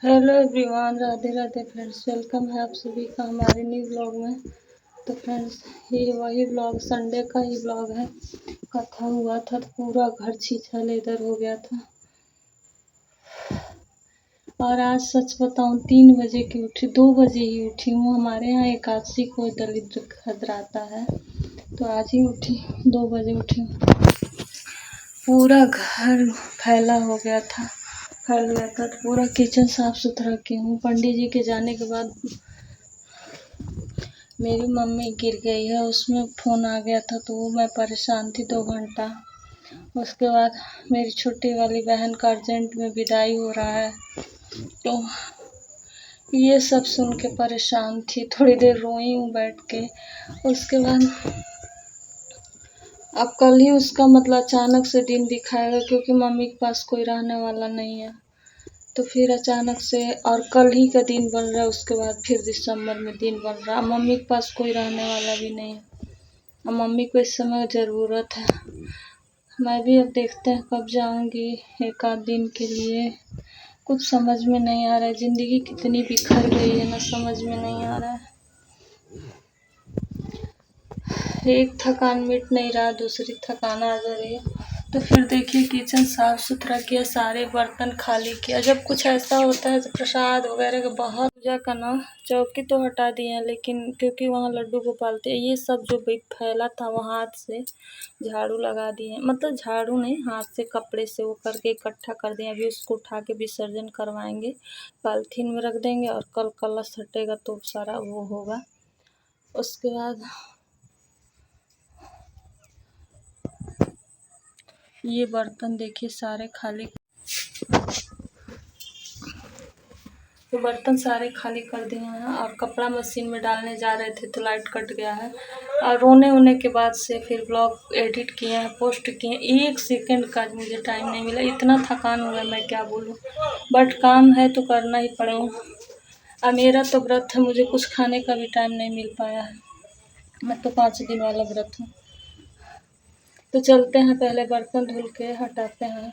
Hello everyone, Radhe Radhe friends. Welcome है आप सभी का हमारे न्यू ब्लॉग में। तो फ्रेंड्स, ये वही ब्लॉग संडे का ही ब्लॉग है। कथा हुआ था तो पूरा घर छीछल इधर हो गया था। और आज सच बताऊं 3 बजे की उठी, 2 बजे ही उठी हूँ। हमारे यहाँ एकादशी को दलिद्र खदराता है, तो आज ही उठी, 2 बजे उठी हूँ। पूरा घर फैला हो गया था, फैल गया था। तो पूरा किचन साफ सुथरा की हूँ। पंडित जी के जाने के बाद मेरी मम्मी गिर गई है, उसमें फ़ोन आ गया था तो वो मैं परेशान थी 2 घंटा। उसके बाद मेरी छोटी वाली बहन का अर्जेंट में विदाई हो रहा है, तो ये सब सुन के परेशान थी। थोड़ी देर रोई हूँ बैठ के। उसके बाद अब कल ही उसका मतलब अचानक से दिन दिखाएगा, क्योंकि मम्मी के पास कोई रहने वाला नहीं है। तो फिर अचानक से, और कल ही का दिन बन रहा है, उसके बाद फिर दिसंबर में दिन बन रहा है। मम्मी के पास कोई रहने वाला भी नहीं है, और मम्मी को इस समय ज़रूरत है। मैं भी अब देखते हैं कब जाऊंगी, एक आध दिन के लिए। कुछ समझ में नहीं आ रहा है, ज़िंदगी कितनी बिखर गई है ना, समझ में नहीं आ रहा है। एक थकान मिट नहीं रहा, दूसरी थकान आ जा रही है। तो फिर देखिए, किचन साफ सुथरा किया, सारे बर्तन खाली किया। जब कुछ ऐसा होता है तो प्रसाद वगैरह का बहुत पूजा करना। चौकी तो हटा दिए हैं, लेकिन क्योंकि वहाँ लड्डू गोपाल थे, ये सब जो भी फैला था वो हाथ से झाड़ू लगा दिए। मतलब झाड़ू नहीं, हाथ से कपड़े से वो करके इकट्ठा कर दिए। अभी उसको उठा के विसर्जन करवाएंगे, पॉलीथीन में रख देंगे, और कल कलश हटेगा तो सारा वो होगा। उसके बाद ये बर्तन देखिए सारे खाली, तो बर्तन सारे खाली कर दिए हैं। और कपड़ा मशीन में डालने जा रहे थे तो लाइट कट गया है। और रोने वोने के बाद से फिर ब्लॉग एडिट किए हैं, पोस्ट किए। 1 सेकंड का मुझे टाइम नहीं मिला, इतना थकान हुआ मैं क्या बोलूँ। बट काम है तो करना ही पड़ेगा। और मेरा तो व्रत है, मुझे कुछ खाने का भी टाइम नहीं मिल पाया है। मैं तो 5 दिन वाला व्रत हूँ। तो चलते हैं, पहले बर्तन धुल के हटाते हैं,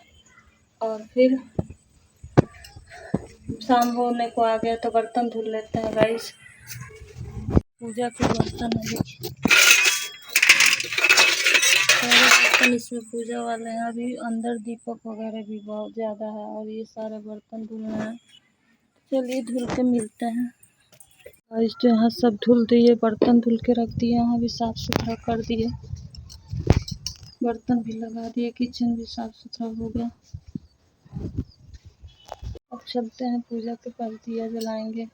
और फिर शाम होने को आ गया तो बर्तन धुल लेते हैं गाइस। पूजा के बर्तन है, देखिए सारे बर्तन इसमें पूजा वाले हैं। अभी अंदर दीपक वगैरह भी बहुत ज़्यादा है, और ये सारे बर्तन धुलना है। चलिए धुल के मिलते हैं। और इस जो यहाँ सब धुल दिए, बर्तन धुल के रख दिए, यहाँ भी साफ़ सुथरा कर दिए, बर्तन भी लगा दिए, किचन भी साफ़ सुथरा हो गया। अब चलते हैं, पूजा के पास दिया जलाएंगे।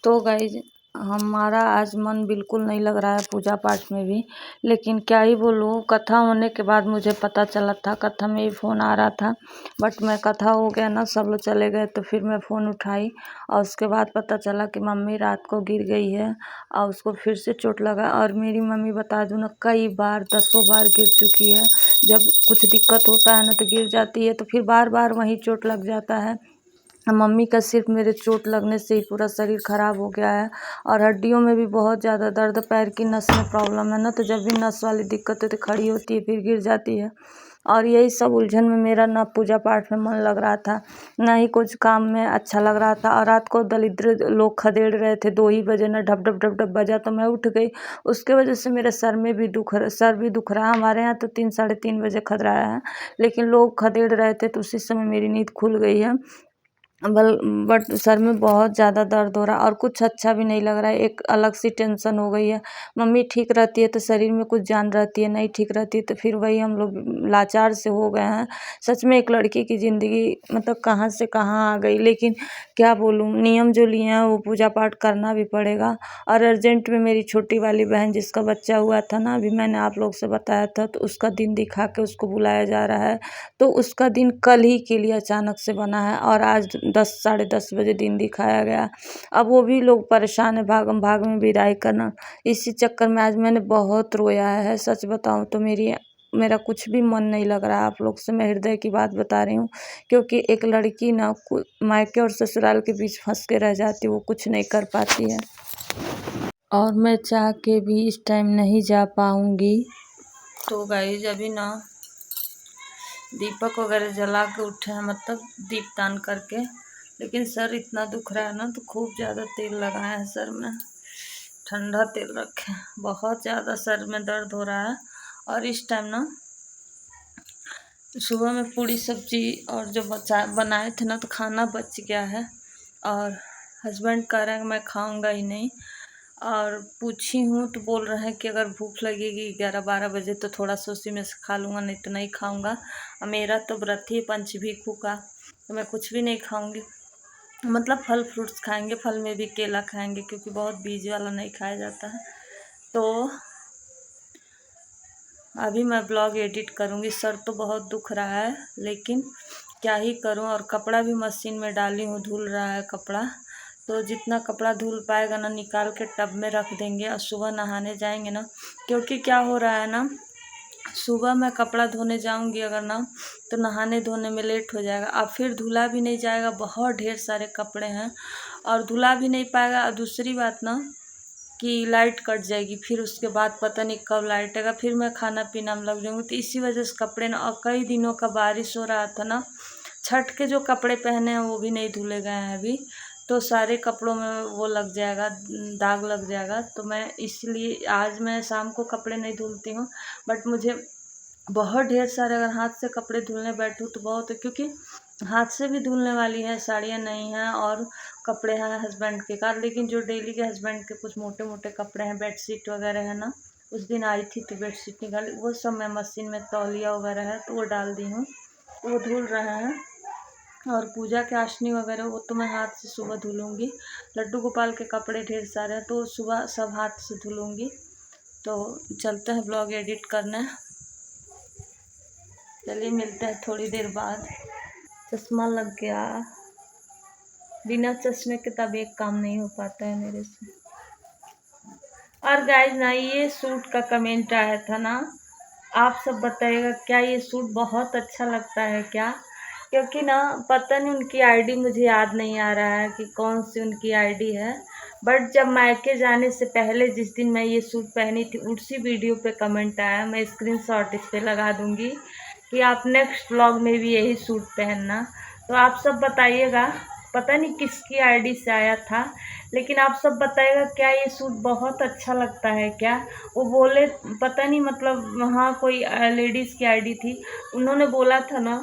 तो गाइज, हमारा आज मन बिल्कुल नहीं लग रहा है पूजा पाठ में भी। लेकिन क्या ही बोलूँ, कथा होने के बाद मुझे पता चला था, कथा में ही फ़ोन आ रहा था। बट मैं कथा हो गया ना, सब लोग चले गए, तो फिर मैं फ़ोन उठाई, और उसके बाद पता चला कि मम्मी रात को गिर गई है, और उसको फिर से चोट लगा। और मेरी मम्मी बता दूँ ना, कई बार 10 बार गिर चुकी है। जब कुछ दिक्कत होता है ना तो गिर जाती है, तो फिर बार बार वहीं चोट लग जाता है। मम्मी का सिर्फ मेरे चोट लगने से ही पूरा शरीर ख़राब हो गया है, और हड्डियों में भी बहुत ज़्यादा दर्द, पैर की नस में प्रॉब्लम है ना, तो जब भी नस वाली दिक्कत होती है, खड़ी होती है फिर गिर जाती है। और यही सब उलझन में मेरा ना पूजा पाठ में मन लग रहा था, ना ही कुछ काम में अच्छा लग रहा था। और रात को दलिद्र लोग खदेड़ रहे थे, 2 ही बजे ना, ढप ढप ढप ढप बजा, तो मैं उठ गई। उसके वजह से मेरे सर में भी सर भी दुख रहा। हमारे यहाँ तो 3 साढ़े 3 बजे खदराया है, लेकिन लोग खदेड़ रहे थे तो उसी समय मेरी नींद खुल गई है। बट सर में बहुत ज़्यादा दर्द हो रहा, और कुछ अच्छा भी नहीं लग रहा है। एक अलग सी टेंशन हो गई है। मम्मी ठीक रहती है तो शरीर में कुछ जान रहती है, नहीं ठीक रहती है तो फिर वही हम लोग लाचार से हो गए हैं। सच में एक लड़की की ज़िंदगी मतलब कहाँ से कहाँ आ गई। लेकिन क्या बोलूँ, नियम जो लिए हैं वो पूजा पाठ करना भी पड़ेगा। और अर्जेंट में मेरी छोटी वाली बहन जिसका बच्चा हुआ था ना, अभी मैंने आप लोग से बताया था, तो उसका दिन दिखा के उसको बुलाया जा रहा है। तो उसका दिन कल ही के लिए अचानक से बना है, और आज 10 साढ़े 10 बजे दिन दिखाया गया। अब वो भी लोग परेशान है, भागम भाग में विदाई करना। इसी चक्कर में आज मैंने बहुत रोया है। सच बताऊं तो मेरा कुछ भी मन नहीं लग रहा है। आप लोग से मैं हृदय की बात बता रही हूँ, क्योंकि एक लड़की ना मायके और ससुराल के बीच फंस के रह जाती है, वो कुछ नहीं कर पाती है। और मैं चाह के भी इस टाइम नहीं जा पाऊँगी। तो गाइस, अभी ना दीपक वगैरह जला के उठे हैं, मतलब दीपदान करके। लेकिन सर इतना दुख रहा है ना, तो खूब ज़्यादा तेल लगाए हैं सर में, ठंडा तेल रखे, बहुत ज़्यादा सर में दर्द हो रहा है। और इस टाइम ना सुबह में पूरी सब्जी और जो बनाए थे ना, तो खाना बच गया है। और हस्बैंड कह रहे हैं कि मैं खाऊंगा ही नहीं। और पूछी हूँ तो बोल रहे हैं कि अगर भूख लगेगी 11-12 बजे तो थोड़ा सा उसी में से खा लूँगा, नहीं तो नहीं खाऊंगा। और मेरा तो व्रत ही पंचभीखू का, तो मैं कुछ भी नहीं खाऊंगी। मतलब फल फ्रूट्स खाएंगे, फल में भी केला खाएंगे, क्योंकि बहुत बीज वाला नहीं खाया जाता है। तो अभी मैं ब्लॉग एडिट करूँगी। सर तो बहुत दुख रहा है, लेकिन क्या ही करूँ। और कपड़ा भी मशीन में डाली हूँ, धुल रहा है कपड़ा। तो जितना कपड़ा धुल पाएगा ना, निकाल के टब में रख देंगे और सुबह नहाने जाएंगे ना। क्योंकि क्या हो रहा है ना, सुबह मैं कपड़ा धोने जाऊंगी अगर ना, तो नहाने धोने में लेट हो जाएगा। अब फिर धुला भी नहीं जाएगा, बहुत ढेर सारे कपड़े हैं और धुला भी नहीं पाएगा। और दूसरी बात ना कि लाइट कट जाएगी, फिर उसके बाद पता नहीं कब लाइट आएगा, फिर मैं खाना पीना में लग जाऊँगी। तो इसी वजह से कपड़े ना, और कई दिनों का बारिश हो रहा था ना, छठ के जो कपड़े पहने हैं वो भी नहीं धुले गए हैं अभी, तो सारे कपड़ों में वो लग जाएगा, दाग लग जाएगा। तो मैं इसलिए आज मैं शाम को कपड़े नहीं धुलती हूँ। बट मुझे बहुत ढेर सारे, अगर हाथ से कपड़े धुलने बैठूँ तो बहुत है, क्योंकि हाथ से भी धुलने वाली है, साड़ियाँ नहीं हैं और कपड़े हैं हस्बैंड के कार। लेकिन जो डेली के हस्बैंड के कुछ मोटे मोटे कपड़े हैं, बेडशीट वगैरह है ना, उस दिन आई थी तो बेडशीट निकाली, वो सब मैं मशीन में, तौलिया वगैरह है तो वो डाल दी हूँ, वो धुल रहे हैं। और पूजा के आशनी वगैरह वो तो मैं हाथ से सुबह धुलूँगी। लड्डू गोपाल के कपड़े ढेर सारे हैं, तो सुबह सब हाथ से धुलूँगी। तो चलते हैं ब्लॉग एडिट करने, चलिए मिलते हैं थोड़ी देर बाद। चश्मा लग गया, बिना चश्मे के तब एक काम नहीं हो पाता है मेरे से। और गाइस ना, ये सूट का कमेंट आया था ना, आप सब बताइएगा क्या ये सूट बहुत अच्छा लगता है क्या? क्योंकि ना पता नहीं, उनकी आईडी मुझे याद नहीं आ रहा है कि कौन सी उनकी आईडी है। बट जब मायके जाने से पहले जिस दिन मैं ये सूट पहनी थी, उसी वीडियो पे कमेंट आया, मैं स्क्रीनशॉट इस पे लगा दूंगी कि आप नेक्स्ट व्लॉग में भी यही सूट पहनना। तो आप सब बताइएगा, पता नहीं किसकी आईडी से आया था, लेकिन आप सब बताइएगा क्या ये सूट बहुत अच्छा लगता है क्या? वो बोले, पता नहीं, मतलब हाँ कोई लेडीज़ की आईडी थी, उन्होंने बोला था ना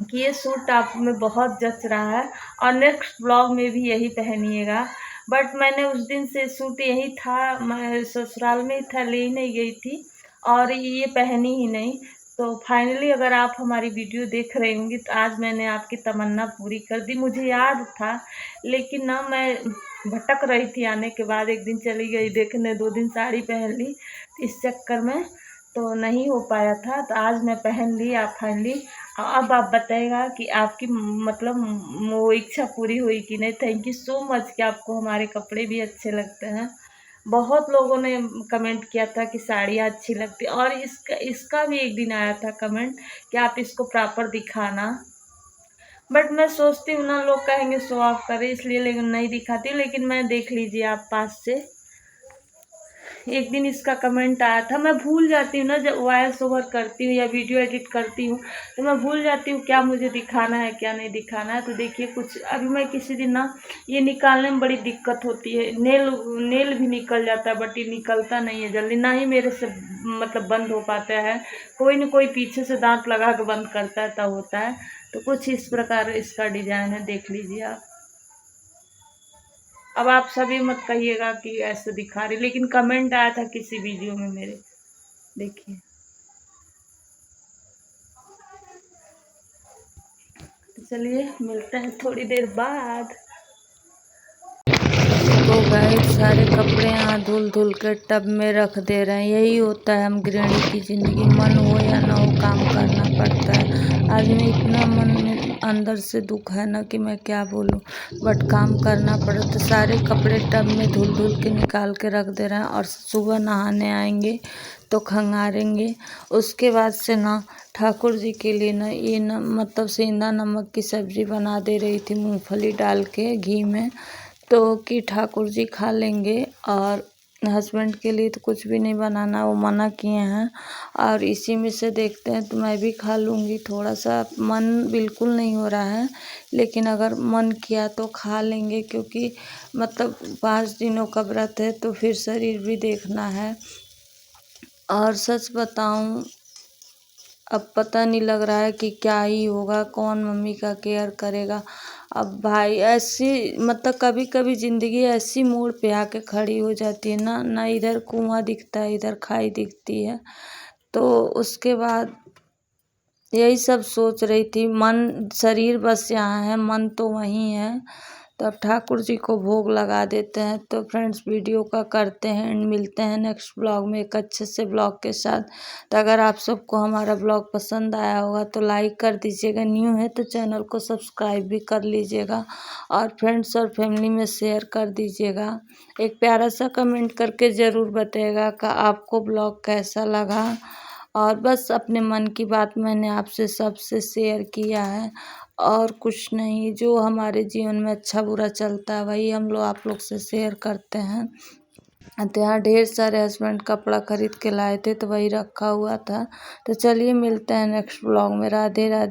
कि ये सूट आप में बहुत जच रहा है और नेक्स्ट ब्लॉग में भी यही पहनिएगा। बट मैंने उस दिन से सूट यही था, मैं ससुराल में ही था, ले ही नहीं गई थी और ये पहनी ही नहीं। तो फाइनली अगर आप हमारी वीडियो देख रहे होंगी तो आज मैंने आपकी तमन्ना पूरी कर दी। मुझे याद था, लेकिन ना मैं भटक रही थी, आने के बाद एक दिन चली गई देखने, 2 दिन साड़ी पहन ली, इस चक्कर में तो नहीं हो पाया था। तो आज मैं पहन ली आप फाइनली। अब आप बताइएगा कि आपकी मतलब वो इच्छा पूरी हुई कि नहीं। थैंक यू सो मच कि आपको हमारे कपड़े भी अच्छे लगते हैं। बहुत लोगों ने कमेंट किया था कि साड़ियाँ अच्छी लगती, और इसका भी एक दिन आया था कमेंट कि आप इसको प्रॉपर दिखाना। बट मैं सोचती हूँ ना, लोग कहेंगे शो ऑफ करे, इसलिए लेकिन नहीं दिखाती। लेकिन मैं देख लीजिए आप पास से, एक दिन इसका कमेंट आया था। मैं भूल जाती हूँ ना, जब वॉइस ओवर करती हूँ या वीडियो एडिट करती हूँ, तो मैं भूल जाती हूँ क्या मुझे दिखाना है क्या नहीं दिखाना है। तो देखिए कुछ अभी मैं किसी दिन ना, ये निकालने में बड़ी दिक्कत होती है, नेल भी निकल जाता है, बट ये निकलता नहीं है जल्दी, ना ही मेरे से मतलब बंद हो पाता है। कोई न कोई पीछे से दांत लगा के बंद करता है तब होता है। तो कुछ इस प्रकार इसका डिजाइन है, देख लीजिए आप। अब आप सभी मत कहिएगा कि ऐसे दिखा रही, लेकिन कमेंट आया था किसी वीडियो में मेरे, देखिए। तो चलिए मिलते हैं थोड़ी देर बाद। तो गाइस सारे कपड़े यहाँ धुल धुल के टब में रख दे रहे हैं। यही होता है हम गृहिणी की ज़िंदगी, मन हो या ना हो काम करना पड़ता है। आज में इतना मन में अंदर से दुख है ना कि मैं क्या बोलूँ, बट काम करना पड़ा। तो सारे कपड़े टब में धुल धुल के निकाल के रख दे रहे हैं, और सुबह नहाने आएंगे तो खंगारेंगे। उसके बाद से ना ठाकुर जी के लिए ना ये ना मतलब सेंधा नमक की सब्ज़ी बना दे रही थी, मूँगफली डाल के घी में, तो कि ठाकुर जी खा लेंगे। और हस्बैंड के लिए तो कुछ भी नहीं बनाना, वो मना किए हैं। और इसी में से देखते हैं तो मैं भी खा लूँगी। थोड़ा सा मन बिल्कुल नहीं हो रहा है, लेकिन अगर मन किया तो खा लेंगे, क्योंकि मतलब 5 दिनों का व्रत है तो फिर शरीर भी देखना है। और सच बताऊं, अब पता नहीं लग रहा है कि क्या ही होगा, कौन मम्मी का केयर करेगा। अब भाई ऐसी मतलब कभी कभी ज़िंदगी ऐसी मोड़ पे आके खड़ी हो जाती है ना, ना इधर कुआं दिखता है इधर खाई दिखती है। तो उसके बाद यही सब सोच रही थी, मन शरीर बस यहाँ है, मन तो वहीं है। तो अब ठाकुर जी को भोग लगा देते हैं। तो फ्रेंड्स, वीडियो का करते हैं एंड मिलते हैं नेक्स्ट ब्लॉग में एक अच्छे से ब्लॉग के साथ। तो अगर आप सबको हमारा ब्लॉग पसंद आया होगा तो लाइक कर दीजिएगा, न्यू है तो चैनल को सब्सक्राइब भी कर लीजिएगा और फ्रेंड्स और फैमिली में शेयर कर दीजिएगा। एक प्यारा सा कमेंट करके ज़रूर बताइएगा कि आपको ब्लॉग कैसा लगा। और बस अपने मन की बात मैंने आपसे सबसे शेयर किया है, और कुछ नहीं। जो हमारे जीवन में अच्छा बुरा चलता है वही हम लोग आप लोग से शेयर करते हैं। तो यहाँ ढेर सारे हस्बैंड कपड़ा खरीद के लाए थे तो वही रखा हुआ था। तो चलिए मिलते हैं नेक्स्ट ब्लॉग में। राधे राधे।